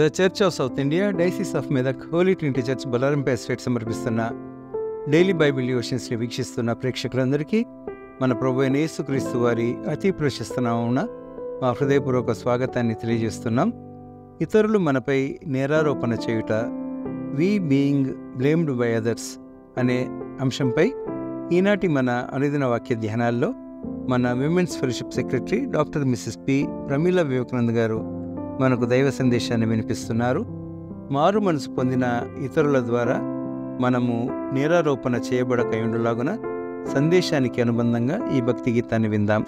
The church of south India diocese of Medak holy trinity church Bollarampeta estate సమర్పిస్తున్న daily bible డివోషన్స్ని వీక్షిస్తున్న ప్రేక్షకులందరికీ మన ప్రభు అయిన యేసుక్రీస్తు వారి అతి ప్రశస్త నామమున మా హృదయపూర్వక స్వాగతాన్ని తెలియజేస్తున్నాం. ఇతరులు మనపై నేరారోపణ చేయుట, వి బీయింగ్ బ్లేమ్డ్ బై అదర్స్ అనే అంశంపై ఈనాటి మన అనుదిన వాక్య ధ్యానాల్లో మన women's fellowship secretary doctor Mrs P Pramila Vivekanand గారు మనకు దైవ సందేశాన్ని వినిపిస్తున్నారు. మారు మనసు పొందిన ఇతరుల ద్వారా మనము నేరారోపణ చేయబడకయుండులాగున సందేశానికి అనుబంధంగా ఈ భక్తి గీతాన్ని విందాం.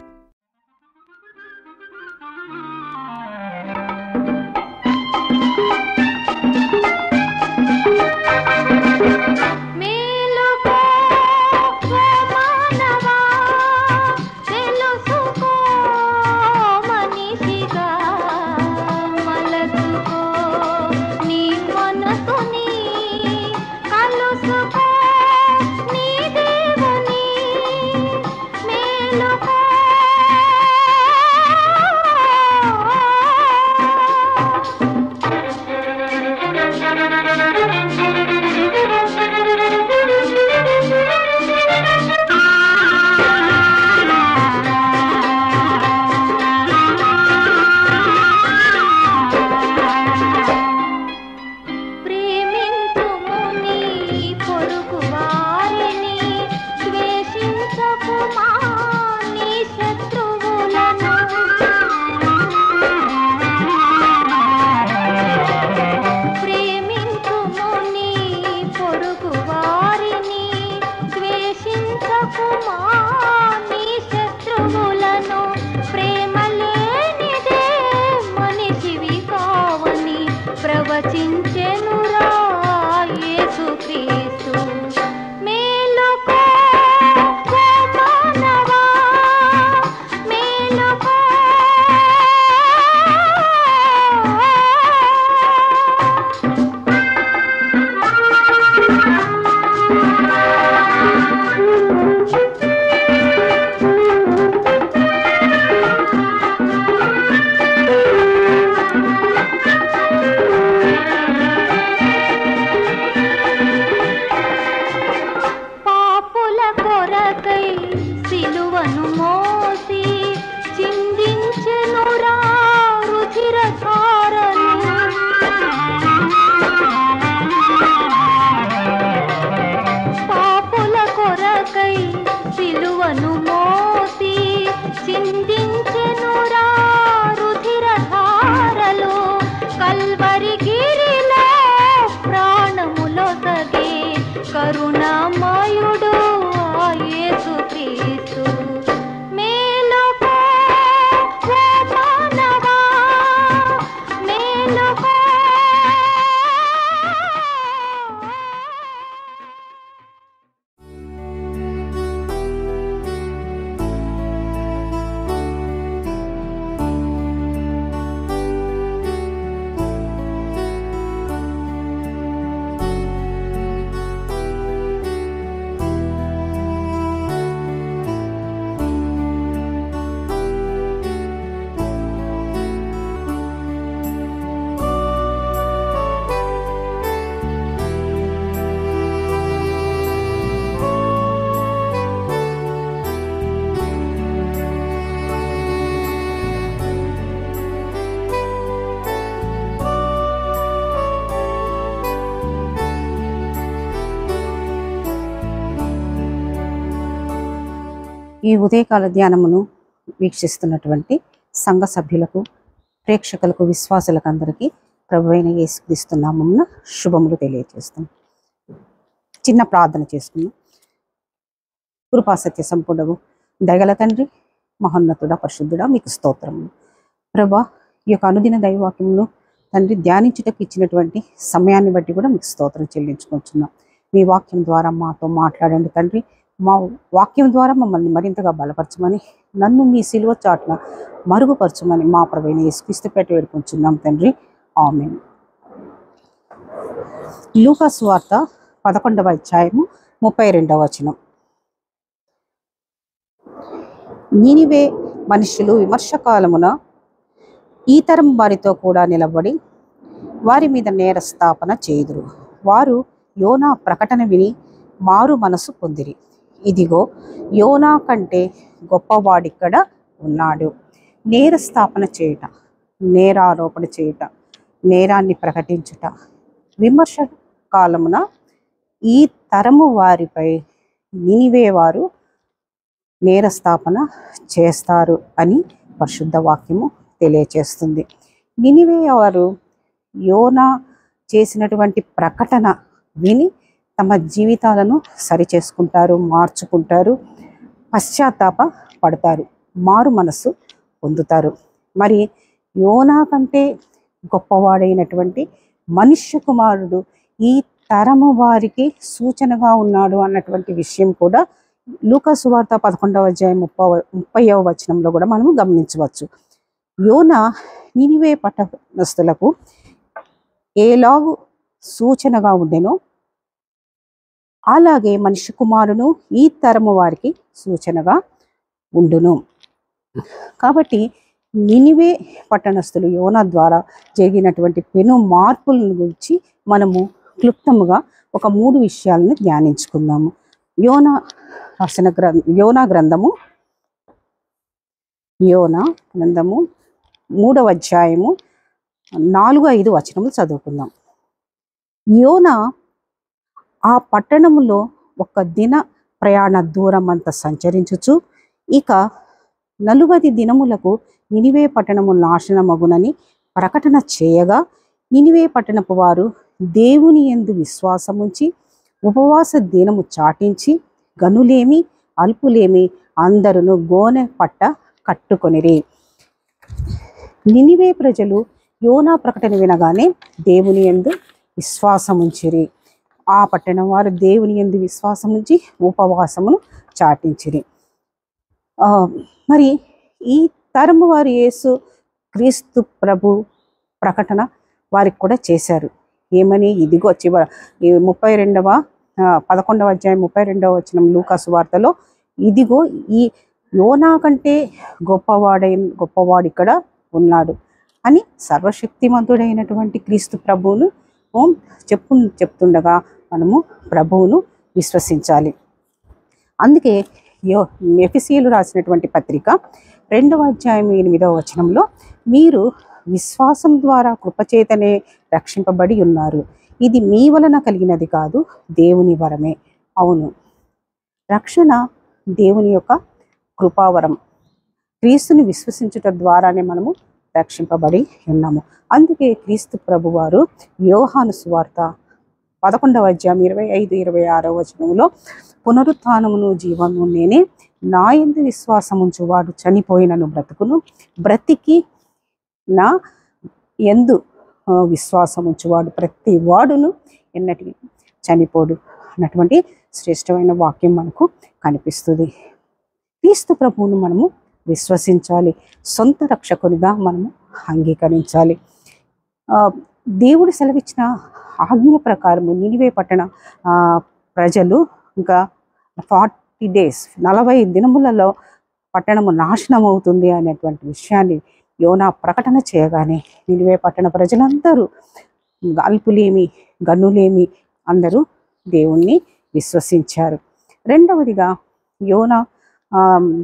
ఈ ఉదయకాల ధ్యానమును వీక్షిస్తున్నటువంటి సంఘ సభ్యులకు, ప్రేక్షకులకు, విశ్వాసులకు అందరికీ ప్రభువైన యేసుక్రీస్తు నామమున శుభములు తెలియజేస్తాం. చిన్న ప్రార్థన చేసుకున్నాం. కృపా సత్య సంపూర్ణము దయగల తండ్రి, మహోన్నతుడా, పరిశుద్ధుడా, మీకు స్తోత్రములు. ప్రభా, ఈ యొక్క అనుదిన దైవవాక్యమును తండ్రి ధ్యానించుటకు ఇచ్చినటువంటి సమయాన్ని బట్టి కూడా మీకు స్తోత్రం చెల్లించుకుంటున్నాం. మీ వాక్యం ద్వారా మాతో మాట్లాడండి తండ్రి. మా వాక్యం ద్వారా మమ్మల్ని మరింతగా బలపరచమని, నన్ను మీ సిలువ చాటున మరుగుపరచమని మా ప్రభువైన యేసుక్రీస్తు పేట వేడుకుంటున్నాం తండ్రి. ఆమేన్. లూకా సువార్త 11వ అధ్యాయము 32వ వచనం. నీనివే మనుషులు విమర్శకాలమున ఈ తరం వారితో కూడా నిలబడి వారి మీద నేరస్థాపన చేయుదురు. వారు యోనా ప్రకటన విని మారు మనసు పొందిరి. ఇదిగో యోనా కంటే గొప్పవాడిక్కడ ఉన్నాడు. నేరస్థాపన చేయుట, నేరారోపణ చేయుట, నేరాన్ని ప్రకటించుట, విమర్శ కాలమున ఈ తరము వారిపై నినివే వారు నేరస్థాపన చేస్తారు అని పరిశుద్ధ వాక్యము తెలియచేస్తుంది. నినివే వారు యోనా చేసినటువంటి ప్రకటన విని తమ జీవితాలను సరిచేసుకుంటారు, మార్చుకుంటారు, పశ్చాత్తాప పడతారు, మారు మనస్సు పొందుతారు. మరి యోనా కంటే గొప్పవాడైనటువంటి మనుష్య కుమారుడు ఈ తరము వారికి సూచనగా ఉన్నాడు అన్నటువంటి విషయం కూడా లూకా సువార్త 11వ అధ్యాయం 30వ వచనంలో కూడా మనము గమనించవచ్చు. యోనా నినివే పట్టణస్థులకు ఎలాగు సూచనగా ఉండెనో అలాగే మనిషి కుమారును ఈ తరము వారికి సూచనగా ఉండును. కాబట్టి నినివే పట్టణస్థులు యోనా ద్వారా జరిగినటువంటి పెను మార్పులను గురించి మనము క్లుప్తముగా ఒక 3 విషయాలను ధ్యానించుకుందాము. యోనా గ్రంథము 3వ అధ్యాయము 4-5 వచనములు చదువుకుందాం. యోనా ఆ పట్టణములో ఒక దిన ప్రయాణ దూరం అంత సంచరించుచు ఇక 40 దినములకు నినివే పట్టణము నాశనమగునని ప్రకటన చేయగా నినివే పట్టణపు వారు దేవుని యందు విశ్వాసముంచి ఉపవాస దినము చాటించి గనులేమి అల్పులేమి అందరును గోనె పట్ట కట్టుకొనిరి. నినివే ప్రజలు యోనా ప్రకటన వినగానే దేవుని యందు విశ్వాసముంచిరి. ఆ పట్టణం వారు దేవుని యందు విశ్వాసముంచి ఉపవాసమును చాటించిరి. మరి ఈ తరము వారు యేసు క్రీస్తు ప్రభు ప్రకటన వారికి కూడా చేశారు. ఏమని? ఇదిగో 11వ అధ్యాయం 32వ వచనం లూకా సువార్తలో, ఇదిగో ఈ యోనా కంటే గొప్పవాడు ఇక్కడ ఉన్నాడు అని సర్వశక్తిమంతుడైనటువంటి క్రీస్తు ప్రభువును చెప్తుండగా మనము ప్రభువును విశ్వసించాలి. అందుకే ఎఫెసీయులు రాసినటువంటి పత్రిక 2వ అధ్యాయం 8వ వచనంలో, మీరు విశ్వాసం ద్వారా కృపచేతనే రక్షింపబడి ఉన్నారు, ఇది మీ వలన కలిగినది కాదు, దేవుని వరమే. అవును, రక్షణ దేవుని యొక్క కృపావరం. క్రీస్తుని విశ్వసించుట ద్వారానే మనము రక్షింపబడి ఉన్నాము. అందుకే క్రీస్తు ప్రభు వారు యోహాను సువార్త 11వ అధ్యాయం 25-26 వచనంలో, పునరుత్థానమును జీవము నేనే, నా యందు విశ్వాసముంచువాడు చనిపోయినను బ్రతుకును, బ్రతికి నా యందు విశ్వాసముంచువాడు ప్రతి వాడును ఎన్నటికీ చనిపోడు అన్నటువంటి శ్రేష్టమైన వాక్యం మనకు కనిపిస్తుంది. క్రీస్తు ప్రభువును మనము విశ్వసించాలి, సొంత రక్షకునిగా మనము అంగీకరించాలి. దేవుడు సెలవిచ్చిన ఆజ్ఞ ప్రకారము నినివే పట్టణ ప్రజలు ఇంకా 40 days 40 దినములలో పట్టణము నాశనం అవుతుంది అనేటువంటి విషయాన్ని యోనా ప్రకటన చేయగానే నినివే పట్టణ ప్రజలందరూ అల్పులేమి గనులేమి అందరూ దేవుణ్ణి విశ్వసించారు. రెండవదిగా యోనా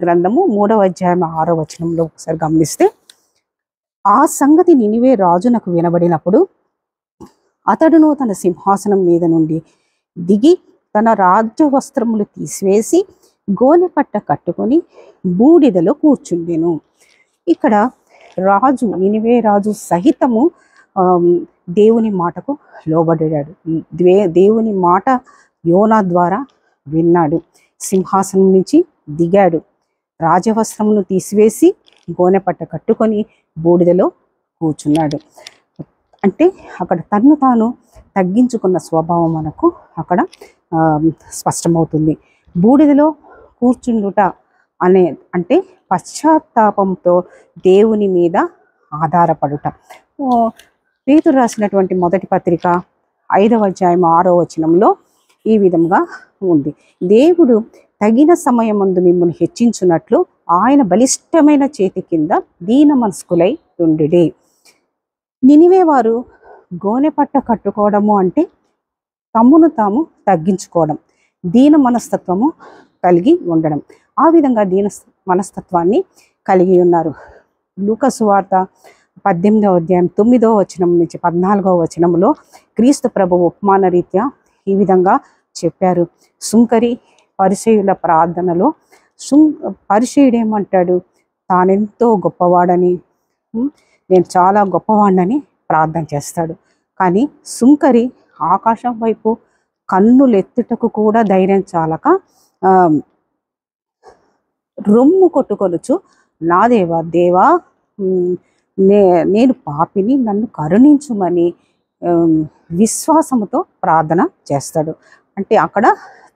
గ్రంథము 3వ అధ్యాయం 6వ వచనంలో ఒకసారి గమనిస్తే, ఆ సంగతి నినివే రాజునకు వినబడినప్పుడు అతడును తన సింహాసనం మీద నుండి దిగి తన రాజ్య వస్త్రములు తీసివేసి గోనెపట్ట కట్టుకొని బూడిదలో కూర్చుండెను. ఇక్కడ రాజు, నినివే రాజు సహితము దేవుని మాటకు లోబడ్డాడు. దేవుని మాట యోనా ద్వారా విన్నాడు. సింహాసనం నుంచి దిగాడు, రాజవస్త్రమును తీసివేసి గోనెపట్ట కట్టుకొని బూడిదలో కూర్చున్నాడు. అంటే అక్కడ తన్ను తాను తగ్గించుకున్న స్వభావం మనకు అక్కడ స్పష్టమవుతుంది. బూడిదలో కూర్చుండుట అంటే పశ్చాత్తాపంతో దేవుని మీద ఆధారపడుట. పేతురు రాసినటువంటి మొదటి పత్రిక 5వ అధ్యాయం 6వ వచనంలో ఈ విధంగా ఉంది, దేవుడు తగిన సమయమందు మిమ్మల్ని హెచ్చించున్నట్లు ఆయన బలిష్టమైన చేతి కింద దీన మనస్కులై ఉండుడి. నినివే వారు గోనెపట్ట కట్టుకోవడము అంటే తమ్మును తాము తగ్గించుకోవడం, దీన మనస్తత్వము కలిగి ఉండడం. ఆ విధంగా దీన మనస్తత్వాన్ని కలిగి ఉన్నారు. లూకా సువార్త 18వ అధ్యాయం 9వ వచనం నుంచి 14వ వచనంలో క్రీస్తు ప్రభు ఉపమాన రీత్యా ఈ విధంగా చెప్పారు. సుంకరి పరిసయ్యుల ప్రార్థనలో పరిసయ్యుడు ఏమంటాడు? తానెంతో గొప్పవాడని, నేను చాలా గొప్పవాడినని ప్రార్థన చేస్తాడు. కానీ సుంకరి ఆకాశం వైపు కన్నులెత్తుటకు కూడా ధైర్యం చాలక రొమ్ము కొట్టుకొనుచు, నా దేవా నేను పాపిని, నన్ను కరుణించుమని విశ్వాసముతో ప్రార్థన చేస్తాడు. అంటే అక్కడ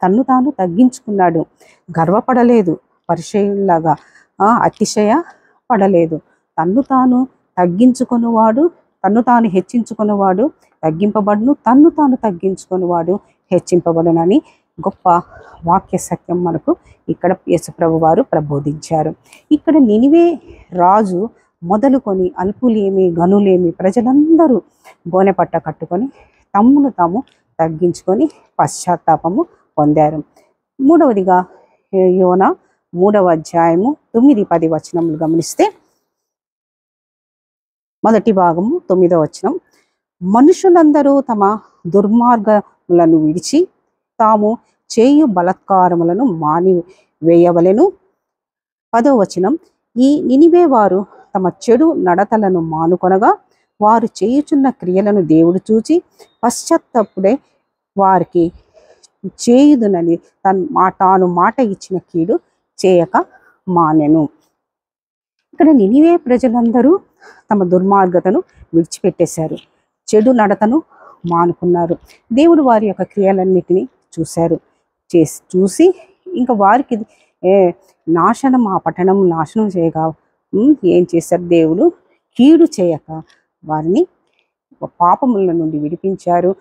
తన్ను తాను తగ్గించుకున్నాడు, గర్వపడలేదు, పరిచయంలాగా అతిశయ పడలేదు. తన్ను తాను తగ్గించుకునేవాడు, తన్ను తాను హెచ్చించుకునేవాడు తగ్గింపబడును, తన్ను తాను తగ్గించుకునేవాడు హెచ్చింపబడునని గొప్ప వాక్య సత్యం మనకు ఇక్కడ యేసుప్రభు వారు ప్రబోధించారు. ఇక్కడ నినివే రాజు మొదలుకొని అల్పులేమి గనులేమి ప్రజలందరూ గోనెపట్ట కట్టుకొని తమ్మును తాము తగ్గించుకొని పశ్చాత్తాపము పొందారు. మూడవదిగా యోనా 3వ అధ్యాయము 9-10 వచనములు గమనిస్తే, మొదటి భాగము 9వ వచనం, మనుషులందరూ తమ దుర్మార్గములను విడిచి తాము చేయు బలాత్కారములను మాని వేయవలెను. 10వ వచనం, ఈ నినివే వారు తమ చెడు నడతలను మానుకొనగా వారు చేయుచున్న క్రియలను దేవుడు చూచి పశ్చాత్తప్పుడే వారికి చేయుదునని తాను మాట ఇచ్చిన కీడు చేయక మానెను. ఇక్కడ నినివే ప్రజలందరూ తమ దుర్మార్గతను విడిచిపెట్టేశారు, చెడు నడతను మానుకున్నారు. దేవుడు వారి యొక్క క్రియలన్నిటినీ చూసి ఇంకా వారికి నాశనం, ఆ పట్టణం నాశనం చేయగా ఏం చేశారు? దేవుడు కీడు చేయక వారిని పాపముల నుండి విడిపించారు,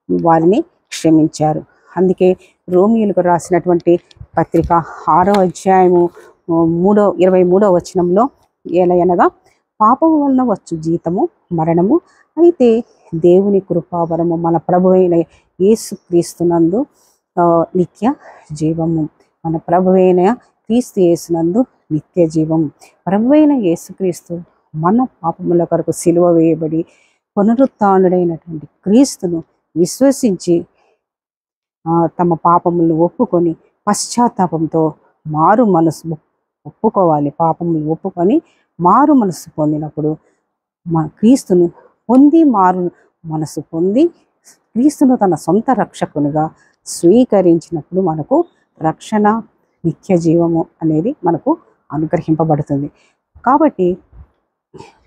వారిని క్షమించారు. అందుకే రోమియోలకు రాసినటువంటి పత్రిక 6వ అధ్యాయము 23వ వచనంలో ఏలయనగా పాపము వలన వచ్చు జీతము మరణము, అయితే దేవుని కృపావరము మన ప్రభువైన యేసుక్రీస్తునందు నిత్య జీవము. మన ప్రభువైన క్రీస్తు యేసునందు నిత్య జీవం. ప్రభువైన యేసుక్రీస్తు మన పాపముల కొరకు సిలువ వేయబడి పునరుత్థానుడైనటువంటి క్రీస్తును విశ్వసించి తమ పాపములను ఒప్పుకొని పశ్చాత్తాపంతో మారు మనసు ఒప్పుకోవాలి. పాపములు ఒప్పుకొని మారు మనసు పొందినప్పుడు మా క్రీస్తును పొంది మారు మనసు పొంది క్రీస్తును తన సొంత రక్షకునిగా స్వీకరించినప్పుడు మనకు రక్షణ, నిత్య జీవము అనేది మనకు అనుగ్రహింపబడుతుంది. కాబట్టి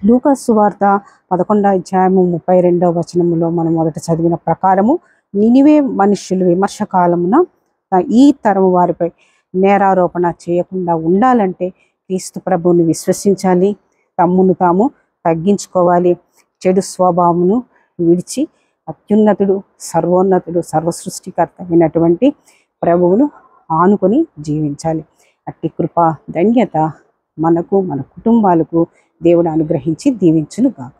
లూకా సువార్త 11వ అధ్యాయము 32వ వచనములో మనం మొదట చదివిన ప్రకారము నినివే మనుష్యులు విమర్శకాలమున ఈ తరము వారిపై నేరారోపణ చేయకుండా ఉండాలంటే క్రీస్తు ప్రభువుని విశ్వసించాలి, తమ్మును తాము తగ్గించుకోవాలి, చెడు స్వభావమును విడిచి అత్యున్నతుడు, సర్వోన్నతుడు, సర్వసృష్టికర్త అయినటువంటి ప్రభువును ఆనుకొని జీవించాలి. అట్టి కృప ధన్యత మనకు, మన కుటుంబాలకు దేవుడు అనుగ్రహించి దీవించును గాక.